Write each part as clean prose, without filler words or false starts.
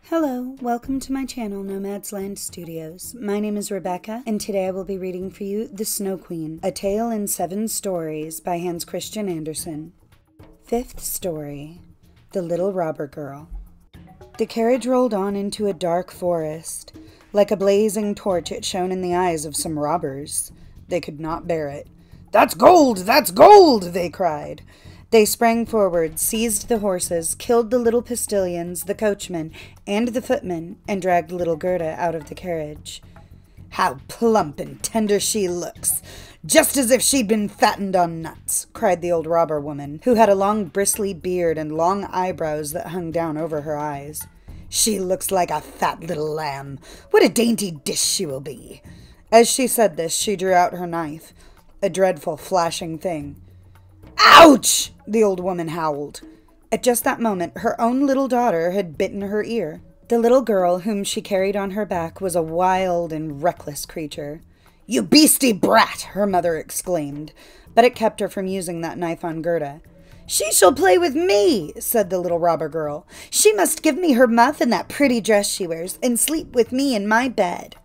Hello, welcome to my channel, Nomad's Land Studios. My name is Rebecca, and today I will be reading for you The Snow Queen, a tale in 7 stories by Hans Christian Andersen. 5th story, The Little Robber Girl. The carriage rolled on into a dark forest. Like a blazing torch, it shone in the eyes of some robbers. They could not bear it. "That's gold! That's gold!" they cried. They sprang forward, seized the horses, killed the little postilions, the coachman, and the footman, and dragged little Gerda out of the carriage. "How plump and tender she looks, just as if she'd been fattened on nuts," cried the old robber woman, who had a long bristly beard and long eyebrows that hung down over her eyes. "She looks like a fat little lamb. What a dainty dish she will be." As she said this, she drew out her knife, a dreadful flashing thing. "Ouch!" the old woman howled. At just that moment, her own little daughter had bitten her ear. The little girl whom she carried on her back was a wild and reckless creature. "You beastly brat!" her mother exclaimed, but it kept her from using that knife on Gerda. "She shall play with me," said the little robber girl. "She must give me her muff and that pretty dress she wears, and sleep with me in my bed."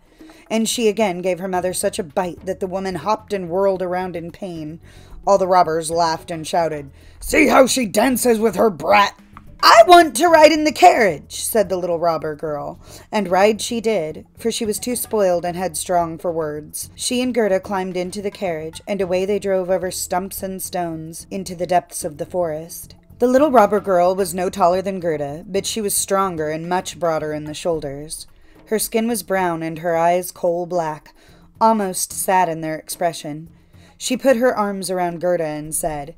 And she again gave her mother such a bite that the woman hopped and whirled around in pain. All the robbers laughed and shouted, "See how she dances with her brat!" "I want to ride in the carriage," said the little robber girl, and ride she did, for she was too spoiled and headstrong for words. She and Gerda climbed into the carriage, and away they drove over stumps and stones into the depths of the forest. The little robber girl was no taller than Gerda, but she was stronger and much broader in the shoulders. Her skin was brown and her eyes coal black, almost sad in their expression. She put her arms around Gerda and said,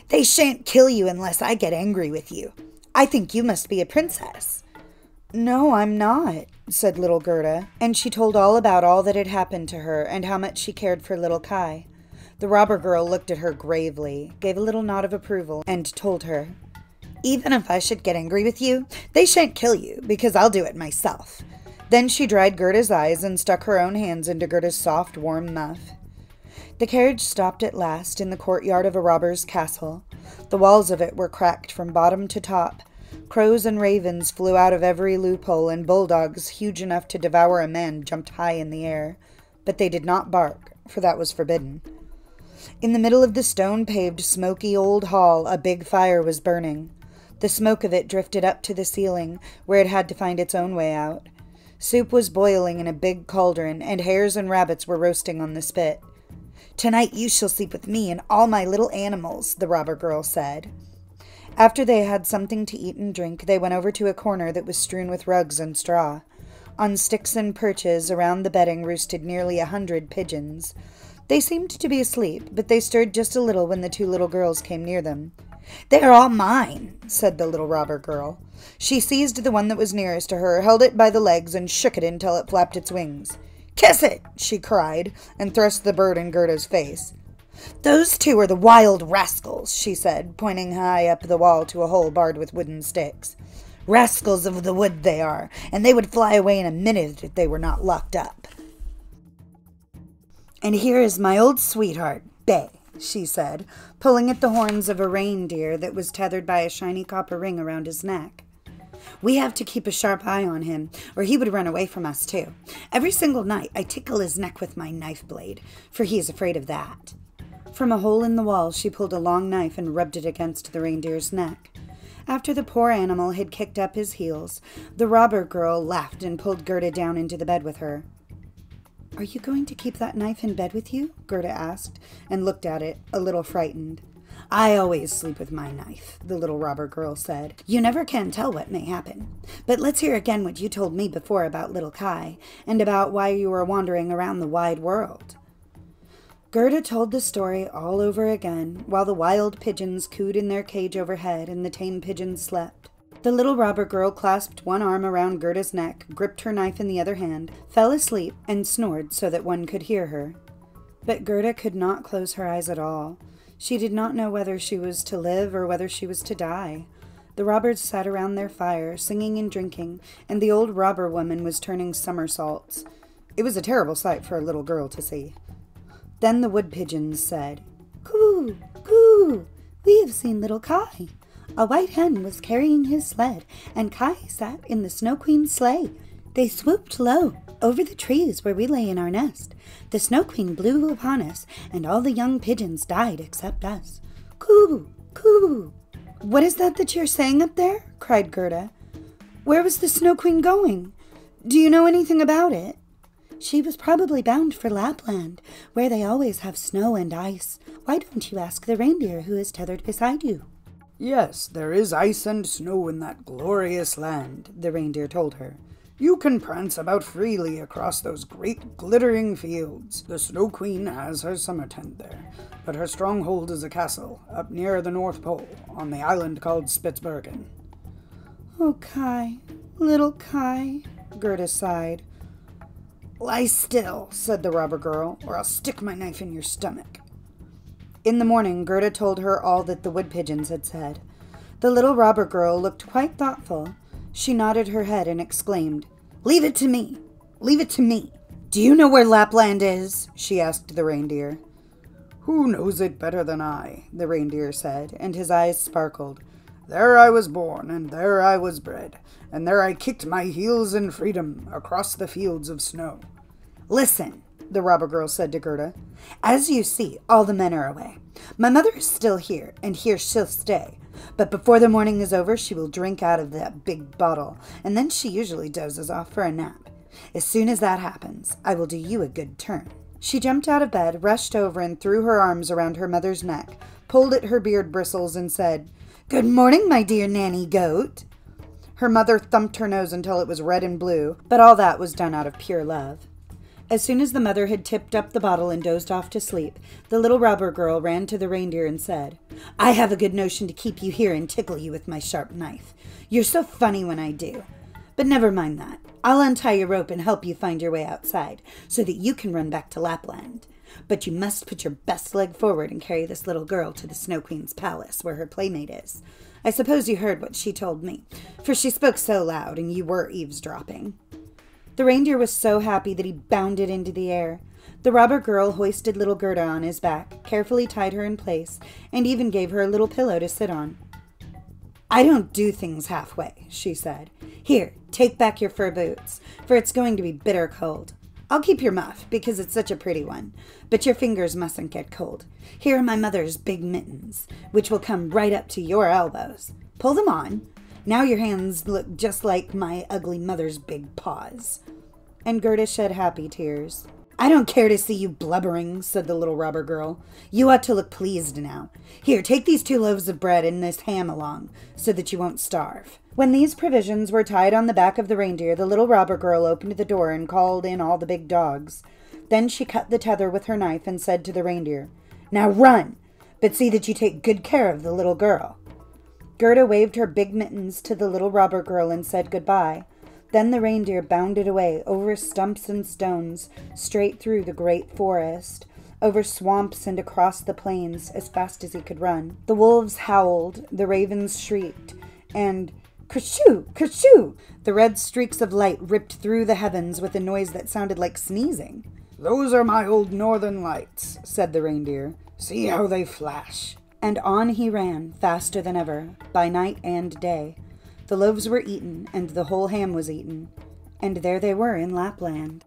"They shan't kill you unless I get angry with you. I think you must be a princess." "No, I'm not," said little Gerda, and she told all about all that had happened to her and how much she cared for little Kai. The robber girl looked at her gravely, gave a little nod of approval, and told her, "Even if I should get angry with you, they shan't kill you, because I'll do it myself." Then she dried Gerda's eyes and stuck her own hands into Gerda's soft, warm muff. The carriage stopped at last in the courtyard of a robber's castle. The walls of it were cracked from bottom to top. Crows and ravens flew out of every loophole, and bulldogs, huge enough to devour a man, jumped high in the air. But they did not bark, for that was forbidden. In the middle of the stone-paved, smoky old hall, a big fire was burning. The smoke of it drifted up to the ceiling, where it had to find its own way out. Soup was boiling in a big cauldron, and hares and rabbits were roasting on the spit. "Tonight you shall sleep with me and all my little animals," the robber girl said. After they had something to eat and drink, they went over to a corner that was strewn with rugs and straw. On sticks and perches around the bedding roosted nearly 100 pigeons. They seemed to be asleep, but they stirred just a little when the 2 little girls came near them. "They are all mine," said the little robber girl. She seized the one that was nearest to her, held it by the legs, and shook it until it flapped its wings. "Kiss it!" she cried, and thrust the bird in Gerda's face. "Those 2 are the wild rascals," she said, pointing high up the wall to a hole barred with wooden sticks. "Rascals of the wood they are, and they would fly away in a minute if they were not locked up." "And here is my old sweetheart, Bay," she said, pulling at the horns of a reindeer that was tethered by a shiny copper ring around his neck. "We have to keep a sharp eye on him, or he would run away from us too. Every single night I tickle his neck with my knife blade, for he is afraid of that." From a hole in the wall she pulled a long knife and rubbed it against the reindeer's neck. After the poor animal had kicked up his heels, the robber girl laughed and pulled Gerda down into the bed with her. "Are you going to keep that knife in bed with you?" Gerda asked, and looked at it, a little frightened. "I always sleep with my knife," the little robber girl said. "You never can tell what may happen. But let's hear again what you told me before about little Kai, and about why you were wandering around the wide world." Gerda told the story all over again, while the wild pigeons cooed in their cage overhead and the tame pigeons slept. The little robber girl clasped one arm around Gerda's neck, gripped her knife in the other hand, fell asleep, and snored so that one could hear her. But Gerda could not close her eyes at all. She did not know whether she was to live or whether she was to die. The robbers sat around their fire, singing and drinking, and the old robber woman was turning somersaults. It was a terrible sight for a little girl to see. Then the wood pigeons said, "Coo, coo, we have seen little Kai. A white hen was carrying his sled, and Kai sat in the Snow Queen's sleigh. They swooped low over the trees where we lay in our nest. The Snow Queen blew upon us, and all the young pigeons died except us. Coo! Coo! "What is that you're saying up there?" cried Gerda. "Where was the Snow Queen going? Do you know anything about it?" "She was probably bound for Lapland, where they always have snow and ice. Why don't you ask the reindeer who is tethered beside you?" "Yes, there is ice and snow in that glorious land," the reindeer told her. "You can prance about freely across those great glittering fields. The Snow Queen has her summer tent there, but her stronghold is a castle up near the North Pole on the island called Spitzbergen." "Oh, Kai, little Kai," Gerda sighed. "Lie still," said the robber girl, "or I'll stick my knife in your stomach." In the morning, Gerda told her all that the wood pigeons had said. The little robber girl looked quite thoughtful. She nodded her head and exclaimed, "Leave it to me! Leave it to me!" "Do you know where Lapland is?" she asked the reindeer. "Who knows it better than I?" the reindeer said, and his eyes sparkled. "There I was born, and there I was bred, and there I kicked my heels in freedom across the fields of snow." "Listen," the robber girl said to Gerda. "As you see, all the men are away. My mother is still here, and here she'll stay. But before the morning is over, she will drink out of that big bottle, and then she usually dozes off for a nap. As soon as that happens, I will do you a good turn." She jumped out of bed, rushed over and threw her arms around her mother's neck, pulled at her beard bristles, and said, "Good morning, my dear nanny goat." Her mother thumped her nose until it was red and blue, but all that was done out of pure love. As soon as the mother had tipped up the bottle and dozed off to sleep, the little robber girl ran to the reindeer and said, "I have a good notion to keep you here and tickle you with my sharp knife. You're so funny when I do. But never mind that. I'll untie your rope and help you find your way outside, so that you can run back to Lapland. But you must put your best leg forward and carry this little girl to the Snow Queen's palace, where her playmate is. I suppose you heard what she told me, for she spoke so loud and you were eavesdropping." The reindeer was so happy that he bounded into the air. The robber girl hoisted little Gerda on his back, carefully tied her in place, and even gave her a little pillow to sit on. "I don't do things halfway," she said. "Here, take back your fur boots, for it's going to be bitter cold. I'll keep your muff, because it's such a pretty one, but your fingers mustn't get cold. Here are my mother's big mittens, which will come right up to your elbows. Pull them on. Now your hands look just like my ugly mother's big paws." And Gerda shed happy tears. "I don't care to see you blubbering," said the little robber girl. "You ought to look pleased now. Here, take these 2 loaves of bread and this ham along, so that you won't starve." When these provisions were tied on the back of the reindeer, the little robber girl opened the door and called in all the big dogs. Then she cut the tether with her knife and said to the reindeer, "Now run, but see that you take good care of the little girl." Gerda waved her big mittens to the little robber girl and said goodbye. Then the reindeer bounded away over stumps and stones, straight through the great forest, over swamps and across the plains as fast as he could run. The wolves howled, the ravens shrieked, and kershoo, kershoo! The red streaks of light ripped through the heavens with a noise that sounded like sneezing. "Those are my old northern lights," said the reindeer. "See how they flash." And on he ran, faster than ever, by night and day. The loaves were eaten, and the whole ham was eaten, and there they were in Lapland.